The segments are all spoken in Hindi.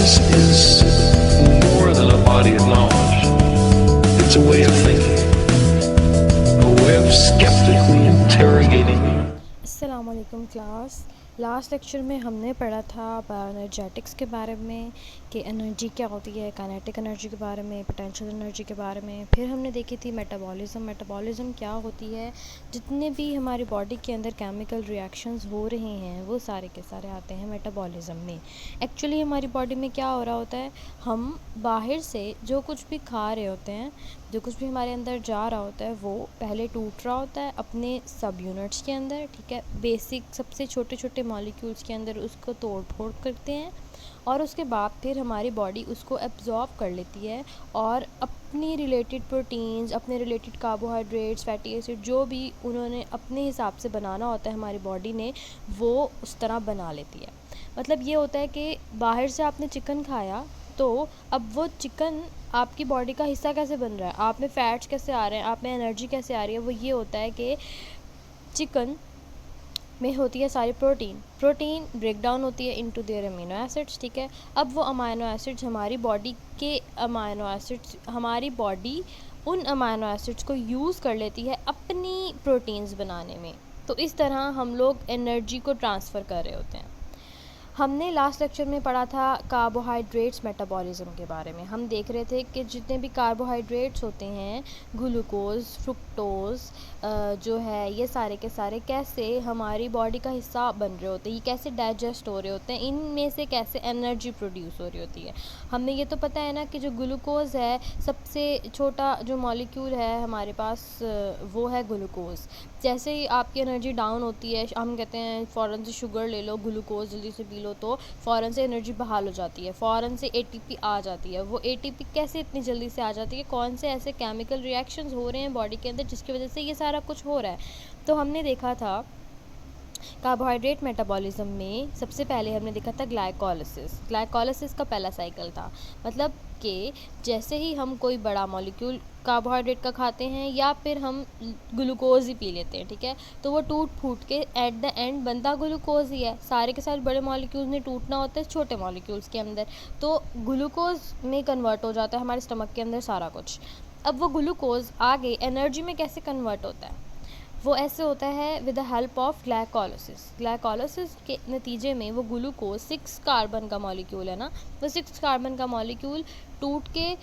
Science is more than a body of knowledge. It's a way of thinking, a way of skeptically interrogating. अस्सलामुअलैकुम क्लास। लास्ट लेक्चर में हमने पढ़ा था बायोएनर्जेटिक्स के बारे में कि एनर्जी क्या होती है, काइनेटिक एनर्जी के बारे में, पोटेंशियल एनर्जी के बारे में। फिर हमने देखी थी मेटाबॉलिज्म क्या होती है। जितने भी हमारी बॉडी के अंदर केमिकल रिएक्शंस हो रहे हैं वो सारे के सारे आते हैं मेटाबॉलिज्म में। एक्चुअली हमारी बॉडी में क्या हो रहा होता है, हम बाहर से जो कुछ भी खा रहे होते हैं, जो कुछ भी हमारे अंदर जा रहा होता है वो पहले टूट रहा होता है अपने सब यूनिट्स के अंदर, ठीक है। बेसिक सबसे छोटे छोटे मॉलिक्यूल्स के अंदर उसको तोड़ फोड़ करते हैं और उसके बाद फिर हमारी बॉडी उसको एब्जॉर्ब कर लेती है और अपनी रिलेटेड प्रोटीन्स, अपने रिलेटेड कार्बोहाइड्रेट्स, फैटी एसिड जो भी उन्होंने अपने हिसाब से बनाना होता है हमारी बॉडी ने, वो उस तरह बना लेती है। मतलब ये होता है कि बाहर से आपने चिकन खाया तो अब वो चिकन आपकी बॉडी का हिस्सा कैसे बन रहा है, आप में फ़ैट्स कैसे आ रहे हैं, आप में एनर्जी कैसे आ रही है, वो ये होता है कि चिकन में होती है सारी प्रोटीन ब्रेक डाउन होती है इनटू देयर अमीनो एसिड्स, ठीक है। अब वो अमीनो एसिड्स हमारी बॉडी के अमीनो एसिड्स, हमारी बॉडी उन अमीनो एसिड्स को यूज़ कर लेती है अपनी प्रोटीन्स बनाने में। तो इस तरह हम लोग एनर्जी को ट्रांसफ़र कर रहे होते हैं। हमने लास्ट लेक्चर में पढ़ा था कार्बोहाइड्रेट्स मेटाबॉलिज्म के बारे में। हम देख रहे थे कि जितने भी कार्बोहाइड्रेट्स होते हैं, ग्लूकोज, फ्रुक्टोज जो है, ये सारे के सारे कैसे हमारी बॉडी का हिस्सा बन रहे होते हैं, ये कैसे डाइजेस्ट हो रहे होते हैं, इनमें से कैसे एनर्जी प्रोड्यूस हो रही होती है। हमें ये तो पता है ना कि जो ग्लूकोज है, सबसे छोटा जो मॉलिक्यूल है हमारे पास वो है ग्लूकोज। जैसे ही आपकी एनर्जी डाउन होती है, हम कहते हैं फ़ौरन से शुगर ले लो, ग्लूकोज जल्दी से पी लो, तो फ़ौरन से एनर्जी बहाल हो जाती है, फ़ौरन से एटीपी आ जाती है। वो एटीपी कैसे इतनी जल्दी से आ जाती है, कौन से ऐसे केमिकल रिएक्शंस हो रहे हैं बॉडी के अंदर जिसकी वजह से ये सारा कुछ हो रहा है। तो हमने देखा था कार्बोहाइड्रेट मेटाबॉलिज्म में सबसे पहले हमने देखा था ग्लाइकोलिसिस का पहला साइकिल था। मतलब कि जैसे ही हम कोई बड़ा मॉलिक्यूल कार्बोहाइड्रेट का खाते हैं या फिर हम ग्लूकोज ही पी लेते हैं, ठीक है, तो वो टूट फूट के एट द एंड बनता ग्लूकोज ही है। सारे के सारे बड़े मॉलिक्यूल्स ने टूटना होता है छोटे मॉलिक्यूल्स के अंदर, तो ग्लूकोज में कन्वर्ट हो जाता है हमारे स्टमक के अंदर सारा कुछ। अब वो ग्लूकोज आगे एनर्जी में कैसे कन्वर्ट होता है, वो ऐसे होता है with the help of glycolysis के नतीजे में वो ग्लूकोज 6 कार्बन का मॉलिक्यूल है ना, वो 6 कार्बन का मॉलिक्यूल टूट के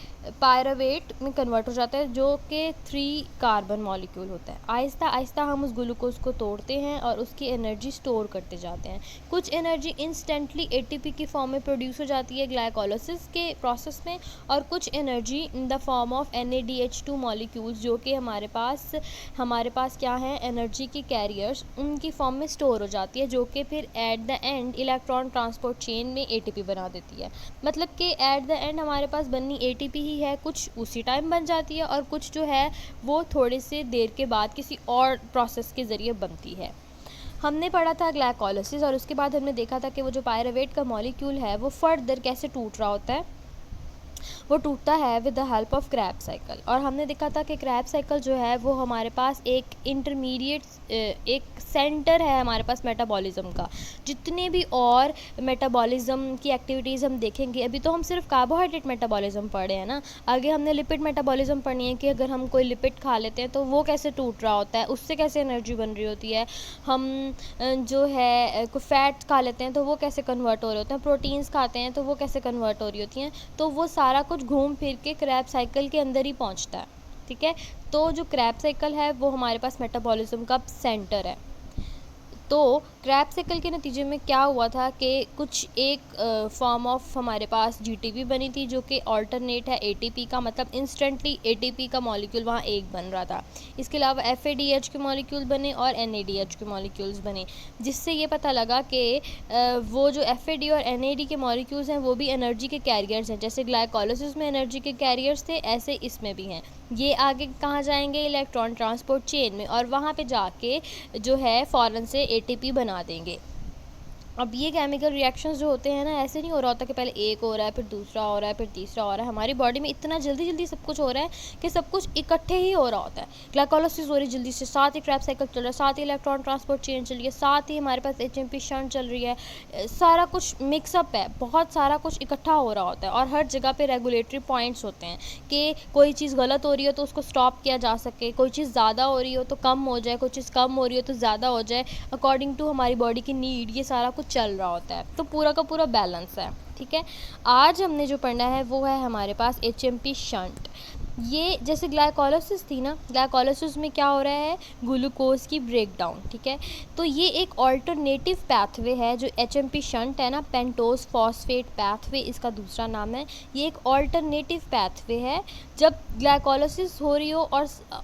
पायरावेट में कन्वर्ट हो जाता है जो कि 3 कार्बन मॉलिक्यूल होता है। आहिस्ता आहिस्ता हम उस ग्लूकोज को तोड़ते हैं और उसकी एनर्जी स्टोर करते जाते हैं। कुछ एनर्जी इंस्टेंटली एटीपी की फॉर्म में प्रोड्यूस हो जाती है ग्लाइकोलिसिस के प्रोसेस में, और कुछ energy in the form of NADH2 molecules जो कि हमारे पास क्या है, एनर्जी की कैरियर्स, उनकी फॉर्म में स्टोर हो जाती है, जो कि फिर eight the and electron transport chain में ATP बना देती है। मतलब कि एट द एंड हमारे पास बननी ATP ही है, कुछ उसी टाइम बन जाती है और कुछ जो है वो थोड़ी सी देर के बाद किसी और प्रोसेस के ज़रिए बनती है। हमने पढ़ा था ग्लाइकोलिसिस और उसके बाद हमने देखा था कि वो जो पायरावेट का मॉलिक्यूल है वो फर्दर कैसे टूट रहा होता है। वो टूटता है with the help of Krebs cycle. और हमने देखा था कि क्रैब साइकिल जो है वो हमारे पास एक इंटरमीडिएट एक सेंटर है हमारे पास मेटाबॉलिज्म का। जितने भी और मेटाबॉलिज्म की एक्टिविटीज़ हम देखेंगे, अभी तो हम सिर्फ कार्बोहाइड्रेट मेटाबॉलिज्म पढ़े हैं ना, आगे हमने लिपिड मेटाबॉलिज्म पढ़नी है कि अगर हम कोई लिपिड खा लेते हैं तो वो कैसे टूट रहा होता है, उससे कैसे एनर्जी बन रही होती है। हम जो है कोई फैट खा लेते हैं तो वो कैसे कन्वर्ट हो रहे होते हैं, प्रोटीन्स खाते हैं तो वो कैसे कन्वर्ट हो रही होती हैं। तो वो सारा कुछ घूम फिर के क्रैब साइकिल के अंदर ही पहुंचता है, ठीक है। तो जो क्रैब साइकिल है वो हमारे पास मेटाबॉलिज्म का सेंटर है। तो क्रैब साइकिल के नतीजे में क्या हुआ था कि कुछ एक फॉर्म ऑफ हमारे पास GTP बनी थी जो कि ऑल्टरनेट है ATP का, मतलब इंस्टेंटली ATP का मॉलिक्यूल वहाँ एक बन रहा था। इसके अलावा FADH के मॉलिक्यूल बने और NADH के मॉलिक्यूल्स बने, जिससे ये पता लगा कि वो जो FAD और NAD के मॉलिक्यूल्स हैं वो भी एनर्जी के कैरियर्स हैं। जैसे ग्लाइकोलिसिस में एनर्जी के कैरियर्स थे, ऐसे इसमें भी हैं। ये आगे कहाँ जाएंगे, इलेक्ट्रॉन ट्रांसपोर्ट चेन में, और वहाँ पे जाके जो है फ़ौरन से ATP बना देंगे। अब ये केमिकल रिएक्शंस जो होते हैं ना, ऐसे नहीं हो रहा होता कि पहले एक हो रहा है, फिर दूसरा हो रहा है, फिर तीसरा हो रहा है। हमारी बॉडी में इतना जल्दी जल्दी सब कुछ हो रहा है कि सब कुछ इकट्ठे ही हो रहा होता है। ग्लाइकोलाइसिस हो रही है जल्दी से, साथ ही क्रैब साइकिल चल रहा है, साथ ही इलेक्ट्रॉन ट्रांसपोर्ट चेन चल रही है, साथ ही हमारे पास HMP शंट चल रही है। सारा कुछ मिक्सअप है, बहुत सारा कुछ इकट्ठा हो रहा होता है। और हर जगह पे रेगुलेटरी पॉइंट्स होते हैं कि कोई चीज़ गलत हो रही है तो उसको स्टॉप किया जा सके, कोई चीज़ ज़्यादा हो रही हो तो कम हो जाए, कोई चीज़ कम हो रही हो तो ज़्यादा हो जाए, अकॉर्डिंग टू हमारी बॉडी की नीड। ये सारा कुछ चल रहा होता है, तो पूरा का पूरा बैलेंस है। ठीक है, आज हमने जो पढ़ना है वो है हमारे पास HMP शंट। ये जैसे ग्लाइकोलाइसिस थी ना, ग्लाइकोलाइसिस में क्या हो रहा है, ग्लूकोज की ब्रेकडाउन। ठीक है, तो ये एक ऑल्टरनेटिव पैथवे है जो HMP शंट है ना, पेंटोज फॉस्फेट पैथवे इसका दूसरा नाम है। ये एक ऑल्टरनेटिव पैथवे है जब ग्लाइकोलाइसिस हो रही हो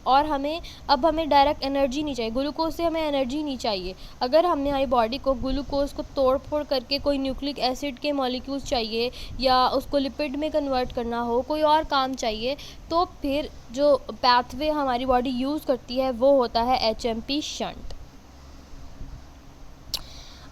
और हमें डायरेक्ट एनर्जी नहीं चाहिए, ग्लूकोज से हमें एनर्जी नहीं चाहिए। अगर हमारी बॉडी को ग्लूकोज को तोड़ फोड़ करके कोई न्यूक्लिक एसिड के मॉलिक्यूल्स चाहिए या उसको लिपिड में कन्वर्ट करना हो, कोई और काम चाहिए, तो फिर जो पैथवे हमारी बॉडी यूज़ करती है वो होता है HMP शंट।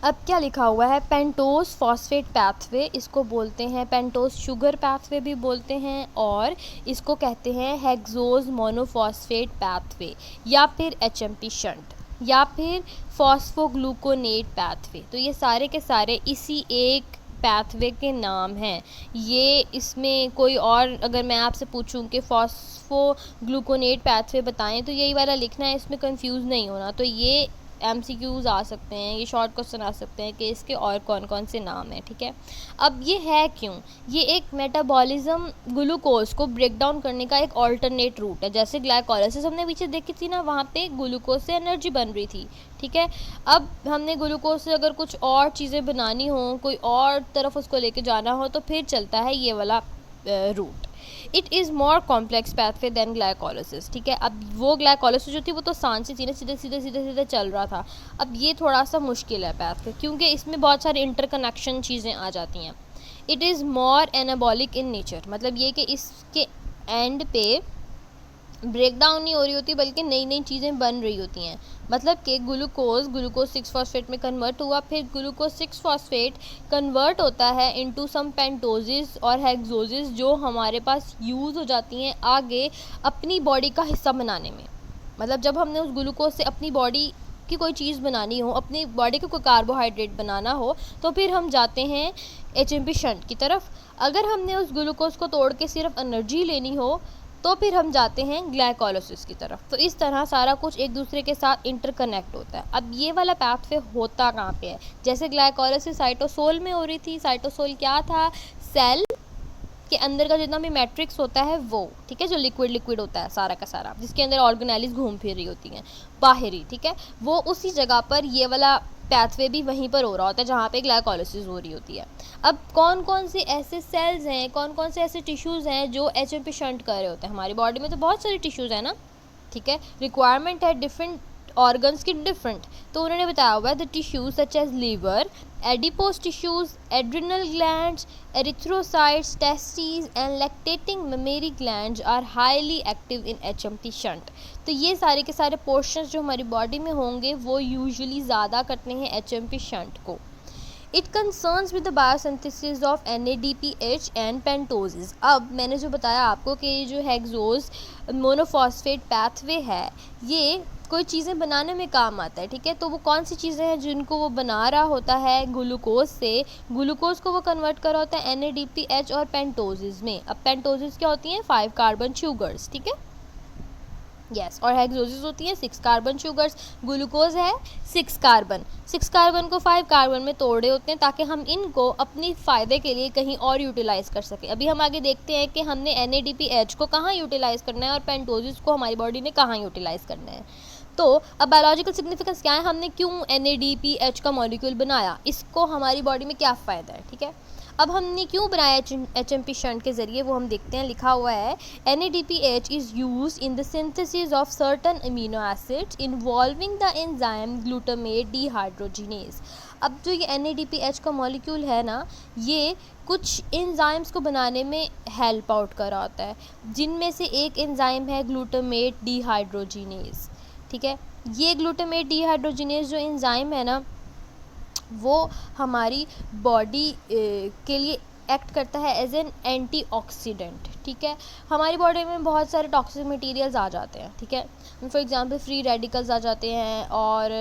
अब क्या लिखा हुआ है, पेंटोज फॉस्फेट पैथवे, इसको बोलते हैं पेंटोज शुगर पैथवे भी बोलते हैं, और इसको कहते हैं हेक्सोज मोनोफॉस्फेट पैथवे, या फिर HMP शंट, या फिर फॉस्फोग्लूकोनेट पैथवे। तो ये सारे के सारे इसी एक पैथवे के नाम हैं। ये इसमें कोई और अगर मैं आपसे पूछूं कि फॉस्फोग्लूकोनेट पैथवे बताएं तो यही वाला लिखना है, इसमें कंफ्यूज नहीं होना। तो ये MCQs आ सकते हैं, ये शॉर्ट क्वेश्चन आ सकते हैं कि इसके और कौन कौन से नाम हैं। ठीक है, अब ये है क्यों, ये एक मेटाबॉलिज्म ग्लूकोज को ब्रेक डाउन करने का एक ऑल्टरनेट रूट है। जैसे ग्लाइकोलाइसिस हमने पीछे देखी थी ना, वहाँ पे ग्लूकोज से एनर्जी बन रही थी। ठीक है, अब हमने ग्लूकोज से अगर कुछ और चीज़ें बनानी हो, कोई और तरफ उसको लेके जाना हो, तो फिर चलता है ये वाला route. It is more complex pathway than glycolysis. ठीक है, अब वो ग्लाइकोलाइसिस जो थी वो तो आसान सी थी ना, सीधे सीधे सीधे सीधे चल रहा था। अब ये थोड़ा सा मुश्किल है पैथवे, क्योंकि इसमें बहुत सारे इंटरकनेक्शन चीज़ें आ जाती हैं। It is more anabolic in nature, मतलब ये कि इसके एंड पे ब्रेक डाउन नहीं हो रही होती बल्कि नई नई चीज़ें बन रही होती हैं। मतलब कि ग्लूकोज 6 फॉस्फेट में कन्वर्ट हुआ, फिर ग्लूकोज 6 फॉस्फेट कन्वर्ट होता है इनटू सम पेंटोजेस और हेक्सोजेस जो हमारे पास यूज़ हो जाती हैं आगे अपनी बॉडी का हिस्सा बनाने में। मतलब जब हमने उस ग्लूकोज से अपनी बॉडी की कोई चीज़ बनानी हो, अपनी बॉडी को कोई कार्बोहाइड्रेट बनाना हो, तो फिर हम जाते हैं HMP शंट की तरफ। अगर हमने उस ग्लूकोज को तोड़ के सिर्फ एनर्जी लेनी हो तो फिर हम जाते हैं ग्लाइकोलाइसिस की तरफ। तो इस तरह सारा कुछ एक दूसरे के साथ इंटरकनेक्ट होता है। अब ये वाला पैथवे होता कहाँ पे है, जैसे ग्लाइकोलाइसिस साइटोसोल में हो रही थी। साइटोसोल क्या था, सेल के अंदर का जितना भी मैट्रिक्स होता है वो, ठीक है, जो लिक्विड होता है सारा का सारा, जिसके अंदर ऑर्गेनेलिज घूम फिर रही होती हैं बाहरी। ठीक है, वो उसी जगह पर ये वाला पैथवे भी वहीं पर हो रहा होता है जहाँ पे ग्लाइकोलाइसिस हो रही होती है। अब कौन कौन से ऐसे सेल्स हैं, कौन कौन से ऐसे टिश्यूज़ हैं जो HMP शंट कर रहे होते हैं। हमारी बॉडी में तो बहुत सारे टिश्यूज़ हैं ना, ठीक है, रिक्वायरमेंट है डिफरेंट ऑर्गन्स की डिफरेंट। तो उन्होंने बताया हुआ है the tissues such as liver, adipose tissues, adrenal glands, erythrocytes, testis and lactating mammary glands are highly active in HMP shunt. तो ये सारे के सारे पोर्शंस जो हमारी बॉडी में होंगे वो यूजुअली ज़्यादा करते हैं HMP शंट को। It concerns with the biosynthesis of NADPH and पेंटोजेस। अब मैंने जो बताया आपको कि ये जो हेक्सोज मोनोफॉस्फेट पैथवे है ये कोई चीज़ें बनाने में काम आता है। ठीक है, तो वो कौन सी चीज़ें हैं जिनको वो बना रहा होता है ग्लूकोज से, ग्लूकोज को वो कन्वर्ट कर रहा होता है NADPH और पेंटोजेस में। अब पेंटोजेस क्या होती हैं, 5 कार्बन शुगर्स। ठीक है, यस, और हेक्सोजेस होती है 6 कार्बन शुगर्स। ग्लूकोज है 6 कार्बन को 5 कार्बन में तोड़े होते हैं ताकि हम इनको अपनी फ़ायदे के लिए कहीं और यूटिलाइज़ कर सकें। अभी हम आगे देखते हैं कि हमने NADPH को कहाँ यूटिलाइज़ करना है और पेंटोजेस को हमारी बॉडी ने कहाँ यूटिलाइज़ करना है। तो अब बायोलॉजिकल सिग्निफिकेंस क्या है, हमने क्यों NADPH का मॉलिक्यूल बनाया, इसको हमारी बॉडी में क्या फ़ायदा है। ठीक है, अब हमने क्यों बनाया HMP शंट के ज़रिए वो हम देखते हैं। लिखा हुआ है NADPH is use in the synthesis of certain amino acids involving the enzyme glutamate dehydrogenase. अब जो ये NADPH का मॉलिक्यूल है ना, ये कुछ एंजाइम्स को बनाने में हेल्प आउट कर रहा होता है, जिनमें से एक एंजाइम है ग्लूटामेट डिहाइड्रोजिनेज। ठीक है, ये ग्लूटामेट डिहाइड्रोजिनेज जो एंजाइम है ना, वो हमारी बॉडी के लिए एक्ट करता है एज एन एंटीऑक्सीडेंट, ठीक है। हमारी बॉडी में बहुत सारे टॉक्सिक मटेरियल्स आ जाते हैं, ठीक है। फॉर एग्जांपल फ्री रेडिकल्स आ जाते हैं और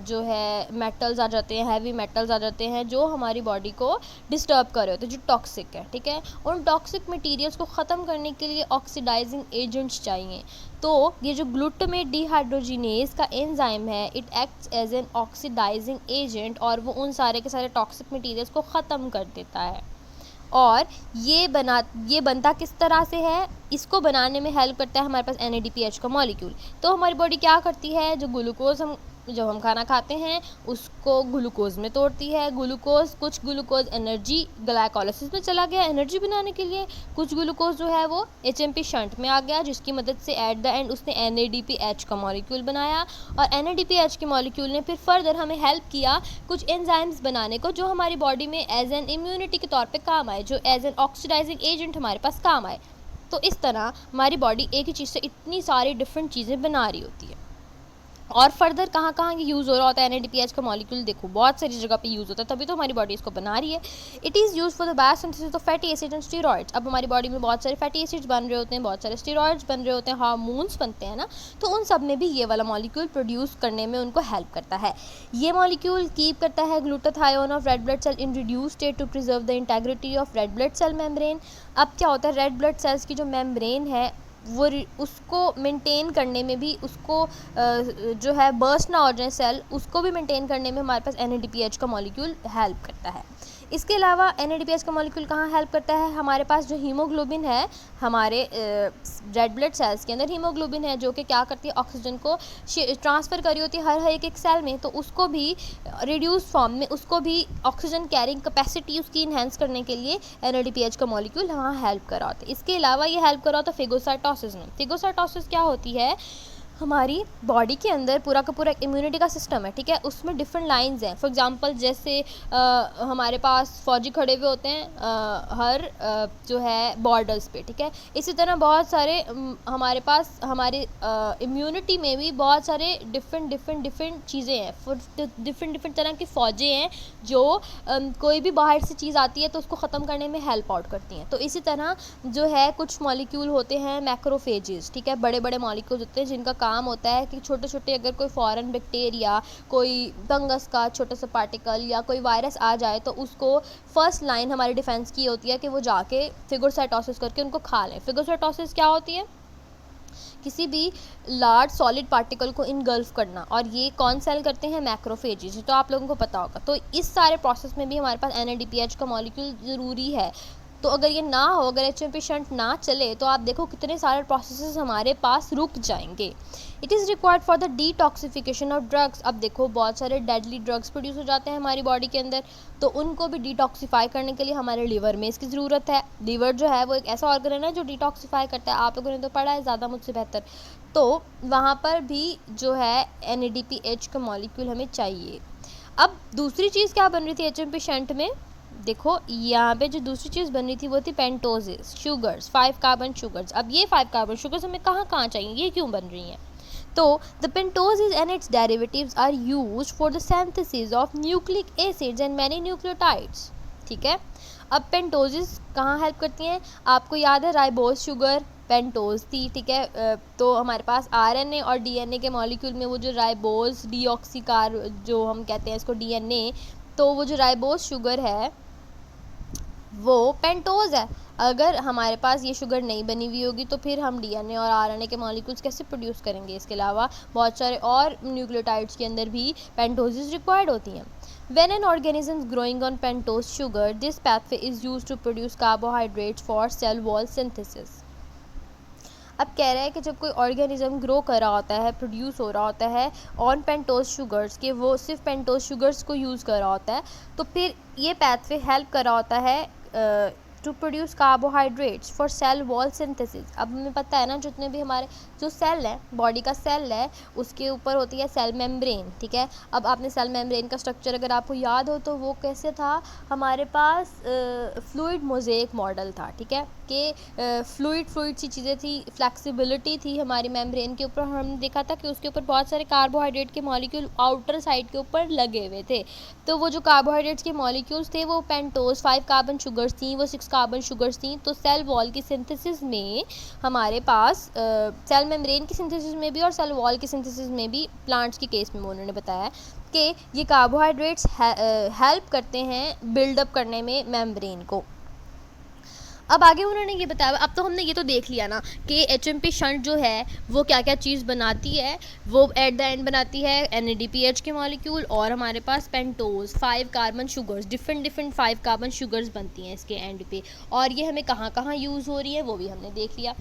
जो है मेटल्स आ जाते हैं, हैवी मेटल्स आ जाते हैं जो हमारी बॉडी को डिस्टर्ब कर रहे होते हैं, जो टॉक्सिक है, ठीक है। उन टॉक्सिक मटेरियल्स को ख़त्म करने के लिए ऑक्सीडाइजिंग एजेंट्स चाहिए। तो ये जो ग्लूटामेट डिहाइड्रोजिनेज का एंजाइम है, it acts as an oxidizing agent, और वो उन सारे के सारे टॉक्सिक मटेरियल्स को ख़त्म कर देता है। और ये बनता किस तरह से है, इसको बनाने में हेल्प करता है हमारे पास NADPH का मॉलिक्यूल। तो हमारी बॉडी क्या करती है, जब हम खाना खाते हैं उसको ग्लूकोज में तोड़ती है। कुछ ग्लूकोज एनर्जी ग्लाइकोलाइसिस में चला गया एनर्जी बनाने के लिए, कुछ ग्लूकोज जो है वो HMP शंट में आ गया, जिसकी मदद से एट द एंड उसने NADPH का मॉलिक्यूल बनाया। और NADPH के मॉलिक्यूल ने फिर फर्दर हमें हेल्प किया कुछ एंजाइम्स बनाने को, जो हमारी बॉडी में एज एन इम्यूनिटी के तौर पे काम आए, जो एज एन ऑक्सीडाइजिंग एजेंट हमारे पास काम आए। तो इस तरह हमारी बॉडी एक ही चीज़ से इतनी सारी डिफरेंट चीज़ें बना रही होती है। और फर्दर कहाँ कहाँ ये यूज़ हो रहा होता है NADPH का मॉलिक्यूल, देखो बहुत सारी जगह पे यूज़ होता है, तभी तो हमारी बॉडी इसको बना रही है। It is use for the biosynthesis of fatty acid and steroids. अब हमारी बॉडी में बहुत सारे फैटी एसिड्स बन रहे होते हैं, बहुत सारे स्टेरॉइड्स बन रहे होते हैं, हार्मोन्स बनते हैं ना, तो उन सब में भी ये वाला मॉलिक्यूल प्रोड्यूस करने में उनको हेल्प करता है। ये मॉलिक्यूल कीप करता है glutathione of red blood cell in reduce state to preserve the integrity of red blood cell membrane. अब क्या होता है, रेड ब्लड सेल्स की जो मेम्ब्रेन है वो उसको मेंटेन करने में भी, उसको जो है बर्स्ट ना हो जाए सेल, उसको भी मेंटेन करने में हमारे पास NADPH का मॉलिक्यूल हेल्प करता है। इसके अलावा NADPH का मॉलिक्यूल कहाँ हेल्प करता है, हमारे पास जो हीमोग्लोबिन है, हमारे रेड ब्लड सेल्स के अंदर हीमोग्लोबिन है, जो कि क्या करती है, ऑक्सीजन को ट्रांसफ़र करी होती है हर एक सेल में, तो उसको भी रिड्यूस फॉर्म में, उसको भी ऑक्सीजन कैरिंग कैपेसिटी उसकी इन्हेंस करने के लिए NADPH का मॉलिक्यूल वहाँ हेल्प करा होता है। इसके अलावा ये हेल्प करा होता है फेगोसाइटोसिस में। फेगोसाइटोसिस क्या होती है, हमारी बॉडी के अंदर पूरा का पूरा इम्यूनिटी का सिस्टम है, ठीक है, उसमें डिफरेंट लाइंस हैं। फॉर एग्जांपल जैसे हमारे पास फौजी खड़े हुए होते हैं हर जो है बॉर्डर्स पे, ठीक है, इसी तरह बहुत सारे हमारे पास हमारे इम्यूनिटी में भी बहुत सारे डिफरेंट चीज़ें हैं, डिफरेंट तरह की फ़ौजें हैं जो कोई भी बाहर से चीज़ आती है तो उसको ख़त्म करने में हेल्प आउट करती हैं। तो इसी तरह जो है कुछ मॉलिक्यूल होते हैं मैक्रोफेजेस, ठीक है, बड़े बड़े मॉलिक्यूल होते हैं जिनका काम होता है कि छोटे छोटे अगर कोई फॉरेन बैक्टीरिया, कोई फंगस का छोटा सा पार्टिकल या कोई वायरस आ जाए तो उसको फर्स्ट लाइन हमारी डिफेंस की होती है कि वो जाके फिगोसाइटोसिस करके उनको खा लें। फिगोसाइटोसिस क्या होती है, किसी भी लार्ज सॉलिड पार्टिकल को इनगल्फ करना, और ये कौन सेल करते हैं, मैक्रोफेजेस, तो आप लोगों को पता होगा। तो इस सारे प्रोसेस में भी हमारे पास NADPH का मॉलिक्यूल ज़रूरी है। तो अगर ये ना हो, अगर HMP शंट ना चले, तो आप देखो कितने सारे प्रोसेसेस हमारे पास रुक जाएंगे। It is required for the detoxification of drugs. अब देखो बहुत सारे डेडली ड्रग्स प्रोड्यूस हो जाते हैं हमारी बॉडी के अंदर, तो उनको भी डिटॉक्सिफाई करने के लिए हमारे लीवर में इसकी ज़रूरत है। लीवर जो है वो एक ऐसा ऑर्गन है ना जो डिटॉक्सिफाई करता है, आप लोगों ने तो पढ़ा है ज़्यादा मुझसे बेहतर। तो वहाँ पर भी जो है NADPH का मॉलिक्यूल हमें चाहिए। अब दूसरी चीज़ क्या बन रही थी HMP शंट में, देखो यहाँ पे जो दूसरी चीज़ बन रही थी वो थी पेंटोजेस शुगर्स, 5 कार्बन शुगर्स। अब ये 5 कार्बन शुगर्स हमें कहाँ कहाँ चाहिए, ये क्यों बन रही हैं, तो the pentoses and its derivatives are used for the synthesis of nucleic acids and many nucleotides, ठीक है। अब पेंटोजेस कहाँ हेल्प करती हैं, आपको याद है राइबोज शुगर पेंटोज थी, ठीक है। तो हमारे पास RNA और DNA के मॉलिक्यूल में वो जो राइबोज डीऑक्सीकार जो हम कहते हैं इसको DNA, तो वो जो राइबोज शुगर है वो पेंटोज है। अगर हमारे पास ये शुगर नहीं बनी हुई होगी तो फिर हम DNA और RNA के मॉलिक्यूल्स कैसे प्रोड्यूस करेंगे। इसके अलावा बहुत सारे और न्यूक्लियोटाइड्स के अंदर भी पेंटोजेस रिक्वायर्ड होती हैं। When an organism is growing on pentose sugar, this pathway is used to produce carbohydrates for cell wall synthesis. अब कह रहा है कि जब कोई ऑर्गेनिज्म ग्रो कर रहा होता है, प्रोड्यूस हो रहा होता है ऑन पेंटोज शुगर्स के, वो सिर्फ पेंटोज शुगर्स को यूज़ कर रहा होता है, तो फिर ये पैथवे हेल्प कर रहा होता है to produce carbohydrates for cell wall synthesis. अब हमें पता है ना, जितने भी हमारे जो सेल है, बॉडी का सेल है, उसके ऊपर होती है सेल मेम्ब्रेन, ठीक है। अब आपने सेल मेम्ब्रेन का स्ट्रक्चर अगर आपको याद हो तो वो कैसे था, हमारे पास फ्लूइड मोज़ेक मॉडल था, ठीक है, कि फ्लूइड सी चीज़ें थी, फ्लेक्सिबिलिटी थी हमारी मेम्ब्रेन के ऊपर। हमने देखा था कि उसके ऊपर बहुत सारे कार्बोहाइड्रेट के मॉलिक्यूल आउटर साइड के ऊपर लगे हुए थे। तो वो जो कार्बोहाइड्रेट्स के मॉलिक्यूल्स थे वो पेंटोज 5 कार्बन शुगर्स थी, वो 6 कार्बन शुगर्स थी। तो सेल वॉल की सिंथेसिस में हमारे पास सेल मेम्ब्रेन की सिंथेसिस में भी और सेल वॉल की सिंथेसिस में भी, प्लांट्स के केस में उन्होंने बताया कि ये कार्बोहाइड्रेट्स हेल्प करते हैं बिल्डअप करने में मेम्ब्रेन को। अब आगे उन्होंने ये बताया, अब तो हमने ये तो देख लिया ना कि HMP शंट जो है वो क्या क्या चीज़ बनाती है। वो एट द एंड बनाती है NADPH के मॉलिक्यूल, और हमारे पास pentose 5 carbon sugars, different 5 carbon sugars बनती हैं इसके एंड पे। और ये हमें कहाँ कहाँ यूज़ हो रही है वो भी हमने देख लिया।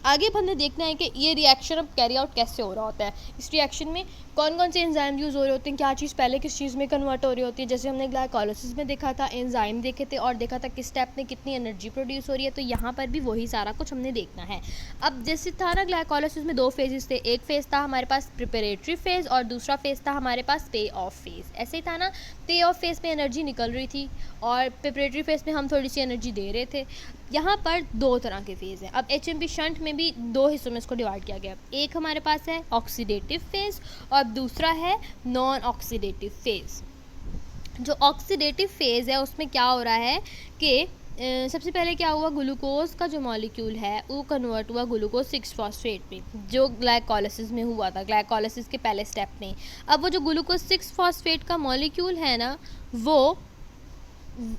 आगे अब हमने देखना है कि ये रिएक्शन अब कैरी आउट कैसे हो रहा होता है। इस रिएक्शन में कौन कौन से एंजाइम यूज़ हो रहे होते हैं, क्या चीज़ पहले किस चीज़ में कन्वर्ट हो रही होती है। जैसे हमने ग्लाइकोलाइसिस में देखा था, एंजाइम देखे थे और देखा था किस स्टेप में कितनी एनर्जी प्रोड्यूस हो रही है। तो यहाँ पर भी वही सारा कुछ हमने देखना है। अब जैसे था ना, ग्लाइकोलाइसिस में 2 फेजेस थे। एक फेज़ था हमारे पास प्रिपरेटरी फेज़ और दूसरा फेज़ था हमारे पास पे ऑफ फेज़। ऐसे ही था ना, पे ऑफ फेज़ में एनर्जी निकल रही थी और प्रिपरेटरी फेज़ में हम थोड़ी सी एनर्जी दे रहे थे। यहाँ पर 2 तरह के फेज़ हैं। अब HMP शंट में भी 2 हिस्सों में इसको डिवाइड किया गया। एक हमारे पास है ऑक्सीडेटिव फेज़ और दूसरा है नॉन ऑक्सीडेटिव फेज़। जो ऑक्सीडेटिव फेज़ है उसमें क्या हो रहा है कि सबसे पहले क्या हुआ, ग्लूकोज का जो मॉलिक्यूल है वो कन्वर्ट हुआ ग्लूकोज 6 फॉस्फेट में, जो ग्लाइकोलाइसिस में हुआ था, ग्लाइकोलाइसिस के पहले स्टेप में। अब वो जो ग्लूकोज 6 फॉस्फेट का मॉलिक्यूल है ना, वो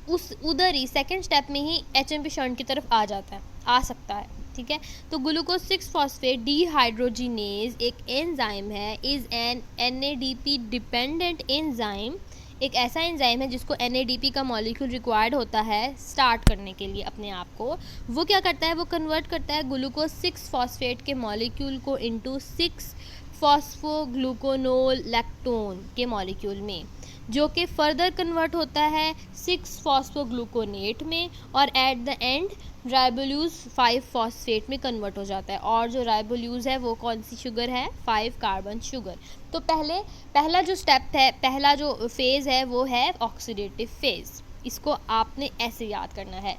उस उधर ही सेकेंड स्टेप में ही HMP शंट की तरफ आ सकता है, ठीक है। तो ग्लूकोज 6 फॉस्फेट डीहाइड्रोजिनेज एक एंजाइम है, is an NADP dependent enzyme. एक ऐसा एंजाइम है जिसको NADP का मॉलिक्यूल रिक्वायर्ड होता है स्टार्ट करने के लिए अपने आप को। वो क्या करता है, वो कन्वर्ट करता है ग्लूकोज 6 फॉस्फेट के मॉलिक्यूल को इनटू 6 फॉस्फोग्लूकोनोल लैक्टोन के मॉलिक्यूल में, जो कि फर्दर कन्वर्ट होता है 6 फॉस्फोग्लूकोनेट में और एट द एंड राइबोल्यूज 5 फॉस्फेट में कन्वर्ट हो जाता है। और जो राइबोल्यूज है वो कौन सी शुगर है, 5 कार्बन शुगर। तो पहला जो स्टेप है, पहला जो फेज़ है वो है ऑक्सीडेटिव फेज़। इसको आपने ऐसे याद करना है।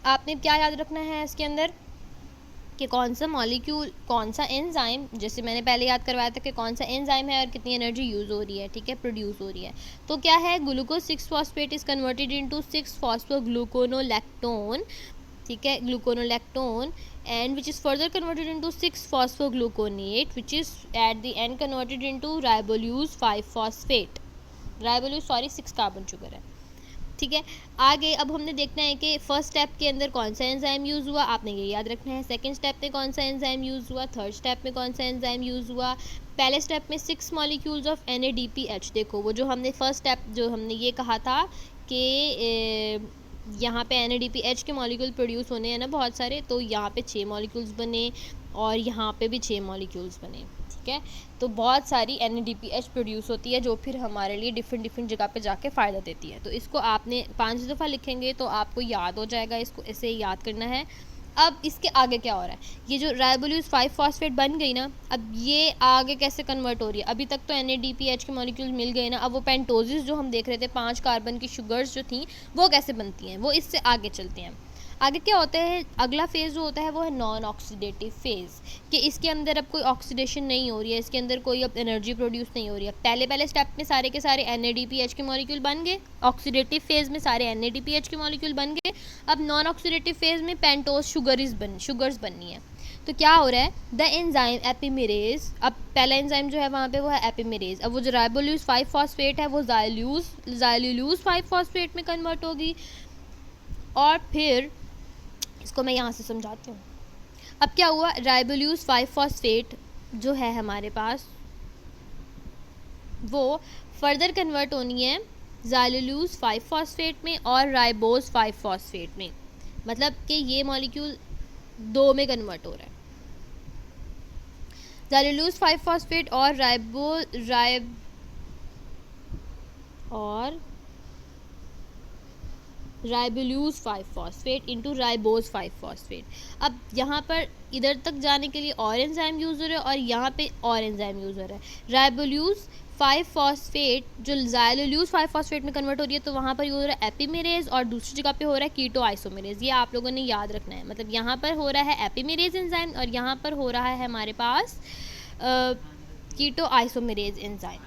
आपने क्या याद रखना है इसके अंदर कि कौन सा मॉलिक्यूल, कौन सा एंजाइम, जैसे मैंने पहले याद करवाया था कि कौन सा एंजाइम है और कितनी एनर्जी यूज़ हो रही है, ठीक है, प्रोड्यूस हो रही है। तो क्या है, glucose 6 phosphate is converted into 6 phosphogluconolactone, ठीक है, gluconolactone, and which is further converted into 6 phosphogluconate which is at the end converted into ribulose 5 phosphate. Ribulose 6 carbon sugar है, ठीक है। आगे अब हमने देखना है कि फर्स्ट स्टेप के अंदर कौन सा एंजाइम यूज़ हुआ, आपने ये याद रखना है। सेकंड स्टेप में कौन सा एंजाइम यूज़ हुआ, थर्ड स्टेप में कौन सा एंजाइम यूज़ हुआ। पहले स्टेप में 6 मॉलिक्यूल्स ऑफ NADPH, देखो वो जो हमने फर्स्ट स्टेप जो हमने ये कहा था कि यहाँ पे NADPH के मॉलिक्यूल प्रोड्यूस होने हैं ना बहुत सारे, तो यहाँ पे 6 मॉलिक्यूल्स बने और यहाँ पे भी 6 मॉलिक्यूल्स बने, ठीक है। तो बहुत सारी NADPH प्रोड्यूस होती है जो फिर हमारे लिए डिफरेंट जगह पे जाके फ़ायदा देती है। तो इसको आपने 5 दफ़ा लिखेंगे तो आपको याद हो जाएगा, इसको ऐसे याद करना है। अब इसके आगे क्या हो रहा है, ये जो राइबोल्यूज 5 फॉस्फेट बन गई ना, अब ये आगे कैसे कन्वर्ट हो रही है। अभी तक तो NADPH के मॉलिक्यूल्स मिल गए ना, अब वो पेंटोजेस जो हम देख रहे थे 5 कार्बन की शुगर्स जो थी वो कैसे बनती हैं, वो इससे आगे चलते हैं। आगे क्या होता है, अगला फेज़ जो होता है वो है नॉन ऑक्सीडेटिव फेज़, कि इसके अंदर अब कोई ऑक्सीडेशन नहीं हो रही है, इसके अंदर कोई अब एनर्जी प्रोड्यूस नहीं हो रही है। पहले स्टेप में सारे के सारे NADPH के मॉलिक्यूल बन गए, ऑक्सीडेटिव फेज़ में सारे NADPH के मॉलिक्यूल बन गए। अब नॉन ऑक्सीडेटिव फेज़ में पेंटोज शुगर्स बननी है। तो क्या हो रहा है, द एंजाइम एपिमेरेज, अब पहला एंजाइम जो है वहाँ पे वो है एपिमेरेज। अब वो जो राइबोल्यूज 5 फॉस्फेट है वो ज़ाइल्यूलोज 5 फॉस्फेट में कन्वर्ट होगी। और फिर इसको मैं यहाँ से समझाती हूँ। अब क्या हुआ, राइबोल्यूज 5 फॉस्फेट जो है हमारे पास वो फर्दर कन्वर्ट होनी है ज़ाइल्यूलोज 5 फॉस्फेट में और राइबोज 5 फॉस्फेट में, मतलब कि ये मॉलिक्यूल 2 में कन्वर्ट हो रहा है। ज़ाइल्यूलोज 5 फॉस्फेट और राइबोल्यूज 5 फॉस्फेट इंटू राइबोज 5 फॉस्फेट। अब यहाँ पर इधर तक जाने के लिए और एंजाइम यूज़ हो रहा है और यहाँ पे और एंजाइम यूज़ हो रहा है। राइबोल्यूज 5 फॉस्फेट जो ज़ाइलोल्यूज 5 फॉस्फेट में कन्वर्ट हो रही है तो वहाँ पर यूज़ हो रहा है एपिमेरेज और दूसरी जगह पे हो रहा है कीटो आइसोमेरेज। ये आप लोगों ने याद रखना है, मतलब यहाँ पर हो रहा है एपिमेरेज एंजाइम और यहाँ पर हो रहा है हमारे पास कीटो आइसोमेरेज एंजाइम।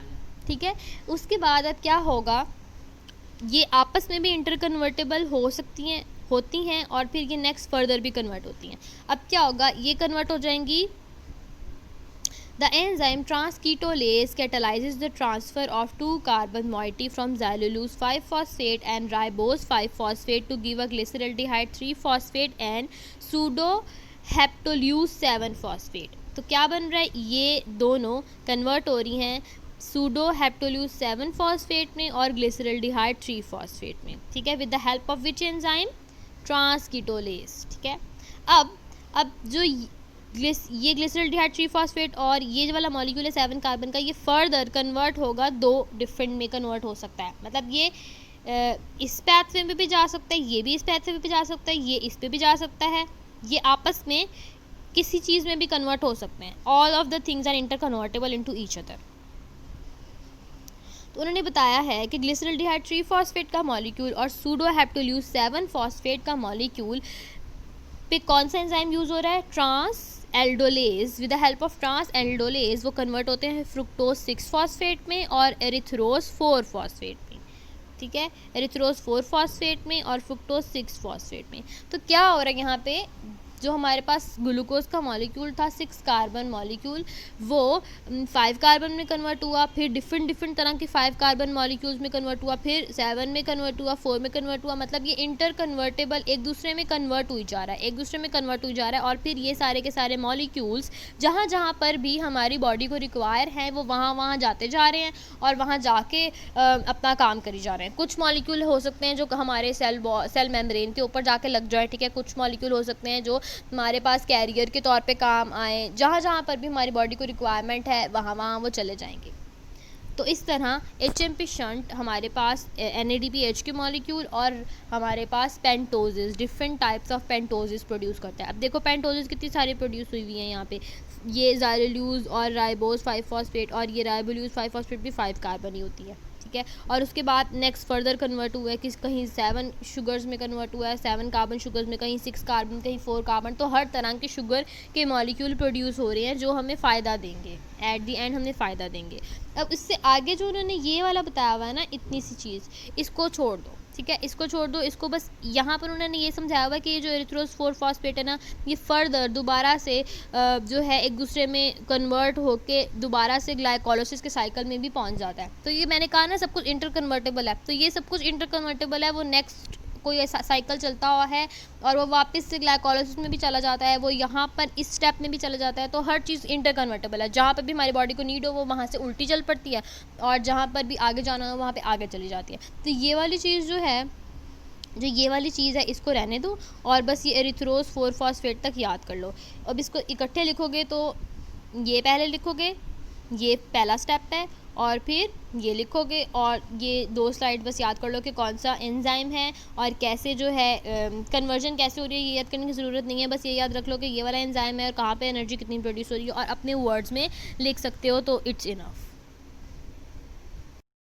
ठीक है, उसके बाद अब क्या होगा, ये आपस में भी इंटरकन्वर्टेबल होती हैं और फिर ये नेक्स्ट फर्दर भी कन्वर्ट होती हैं। अब क्या होगा, ये कन्वर्ट हो जाएंगी। The enzyme transketolase catalyzes the transfer of 2 carbon moiety from xylulose 5 phosphate and ribose 5 phosphate to give a glyceraldehyde 3 phosphate and pseudo heptolose 7 phosphate। तो क्या बन रहा है, ये दोनों कन्वर्ट हो रही हैं सूडो हेप्टोल्यूज 7 फॉस्फेट में और ग्लिसरल्डिहाइड 3 फॉस्फेट में। ठीक है, with the help of which enzyme, transketolase. ठीक है, अब जो ये ग्लिसरल्डिहाइड 3 फॉस्फेट और ये वाला मॉलिक्यूल है 7 कार्बन का, ये फर्दर कन्वर्ट होगा 2 डिफरेंट में कन्वर्ट हो सकता है। मतलब ये इस पैथवे में भी जा सकता है, ये भी इस पैथवे में भी जा सकता है, ये इस पे भी जा सकता है, ये आपस में किसी चीज़ में भी कन्वर्ट हो सकते हैं। All of the things are interconvertible into each other. तो उन्होंने बताया है कि ग्लिसरल्डिहाइड 3 फॉस्फेट का मॉलिक्यूल और सूडो हेप्टोल्यूज 7 फॉस्फेट का मॉलिक्यूल पे कौन सा एंजाइम यूज़ हो रहा है, transaldolase. With the help of transaldolase वो कन्वर्ट होते हैं फ्रुक्टोज 6 फॉस्फेट में और एरिथ्रोज 4 फॉस्फेट में। ठीक है, एरिथ्रोज 4 फॉस्फेट में और फ्रुक्टोज 6 फॉस्फेट में। तो क्या हो रहा है यहाँ पे, जो हमारे पास ग्लूकोज का मॉलिक्यूल था 6 कार्बन मॉलिक्यूल, वो 5 कार्बन में कन्वर्ट हुआ, फिर डिफरेंट तरह के 5 कार्बन मॉलिक्यूल्स में कन्वर्ट हुआ, फिर 7 में कन्वर्ट हुआ, 4 में कन्वर्ट हुआ। मतलब ये इंटर कन्वर्टेबल एक दूसरे में कन्वर्ट हुई जा रहा है, एक दूसरे में कन्वर्ट हुई जा रहा है। और फिर ये सारे के सारे मॉलिक्यूल्स जहाँ जहाँ पर भी हमारी बॉडी को रिक्वायर हैं वो वहाँ जाते जा रहे हैं और वहाँ जाके अपना काम करी जा रहे हैं। कुछ मॉलिक्यूल हो सकते हैं जो हमारे सेल मेम्ब्रेन के ऊपर जाके लग जाए। ठीक है, कुछ मॉलिक्यूल हो सकते हैं जो हमारे पास कैरियर के तौर पे काम आए, जहाँ जहाँ पर भी हमारी बॉडी को रिक्वायरमेंट है वहाँ वो चले जाएंगे। तो इस तरह HMP शंट हमारे पास NADPH के मॉलिक्यूल और हमारे पास pentoses, different types of pentoses produce करता है। अब देखो पेंटोजेस कितनी सारी प्रोड्यूस हुई हैं यहाँ पे, ये ज़ाइलोल्यूज और राइबोज 5 फॉस्फेट और ये राइबोल्यूज 5 फॉस्फेट भी 5 कार्बन ही होती है। ठीक है, और उसके बाद नेक्स्ट फर्दर कन्वर्ट हुआ है कि कहीं 7 शुगर्स में कन्वर्ट हुआ है, 7 कार्बन शुगर्स में, कहीं 6 कार्बन, कहीं 4 कार्बन। तो हर तरह के शुगर के मॉलिक्यूल प्रोड्यूस हो रहे हैं जो हमें फ़ायदा देंगे, एट दी एंड हमें फ़ायदा देंगे। अब इससे आगे जो उन्होंने ये वाला बताया हुआ है ना, इतनी सी चीज़, इसको छोड़ दो। ठीक है, इसको छोड़ दो, इसको बस यहाँ पर उन्होंने ये समझाया हुआ है कि ये जो एरिथ्रोज 4 फॉस्फेट है ना, ये फर्दर दोबारा से जो है एक दूसरे में कन्वर्ट होके दोबारा से ग्लाइकोलाइसिस के साइकिल में भी पहुँच जाता है। तो ये मैंने कहा ना सब कुछ इंटर कन्वर्टेबल है, तो ये सब कुछ इंटर कन्वर्टेबल है। वो नेक्स्ट कोई ऐसा साइकिल चलता हुआ है और वो वापस से ग्लाइकोलाइसिस में भी चला जाता है, वो यहाँ पर इस स्टेप में भी चला जाता है। तो हर चीज़ इंटर कन्वर्टेबल है, जहाँ पर भी हमारी बॉडी को नीड हो वो वहाँ से उल्टी चल पड़ती है और जहाँ पर भी आगे जाना हो वहाँ पे आगे चली जाती है। तो ये वाली चीज़ जो है, जो ये वाली चीज़ है, इसको रहने दो और बस ये एरिथ्रोज 4 फॉस्फेट तक याद कर लो। अब इसको इकट्ठे लिखोगे तो ये पहले लिखोगे, ये पहला स्टेप है, और फिर ये लिखोगे और ये 2 स्लाइड बस याद कर लो कि कौन सा एंजाइम है और कैसे जो है कन्वर्जन कैसे हो रही है। ये याद करने की ज़रूरत नहीं है, बस ये याद रख लो कि ये वाला एंजाइम है और कहाँ पे एनर्जी कितनी प्रोड्यूस हो रही है और अपने वर्ड्स में लिख सकते हो, तो इट्स इनफ।